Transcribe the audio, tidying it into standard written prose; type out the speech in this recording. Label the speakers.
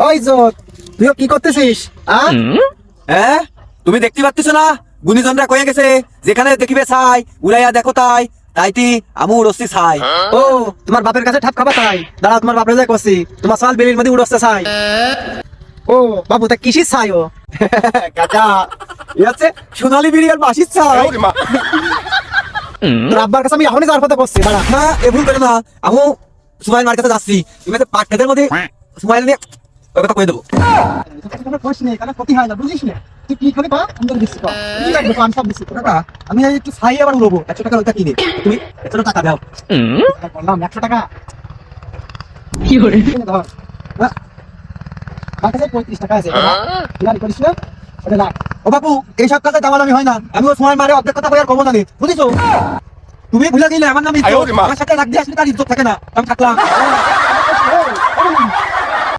Speaker 1: ওই জোত, তুইও কি করতেছিস?
Speaker 2: হ্যাঁ, তুমি দেখতে পাচ্ছ না গুণীজনরা কয়ে গেছে যেখানে দেখিবে ছাই উড়াইয়া দেখো তাই তাইতি আমু উড়ছি ছাই।
Speaker 1: ও তোমার বাপের কাছে ঠাপ খাবা তাই? দাঁড়া, তোমার বাপরে যাই করছি, তোমার সাল বেলির মধ্যে উড়ছে ছাই। ও বাবু, তা কিসির ছাই ও?
Speaker 2: কাকা এ হচ্ছে সোনালী বিড়ি আর বাঁশির ছাই।
Speaker 1: তোর আব্বার কাছে আমি এখনই যাওয়ার কথা করছি, দাঁড়া।
Speaker 2: না এ ভুল করে না, আমু সুমাইল মার কাছে যাচ্ছি, তুমি হচ্ছে পাট খেতের মধ্যে সুমাইল নিয়ে ওই কথা কয়ে দেবো।
Speaker 1: ক্ষতি হয় না, বুঝিস না? তুই কি খাবি পা? আমি তোকে দিচ্ছি পা। কি লাগবে পা? আমি সব দিচ্ছি। কাকা, আমি একটু ছাই আবার উড়বো, 100 টাকা ওইটা কিনে। তুমি 100 টাকা দাও। বললাম 100 টাকা। ধর। হ্যাঁ। আমার কাছে 35 টাকা আছে। বিরানি করিস না? ওটা রাখ।
Speaker 2: ও বাপু এইসব কাজে দামাদামি হয় না, আমি ও সময় মারে অর্ধেক কথা কই আর কমো জানি, বুঝিছো? তুমি ভুলে গেলে আমার নাম ইজ্জত, আমার সাথে রাগ দিয়ে আসলে তার ইজ্জত থাকে না, আমি থাকলাম।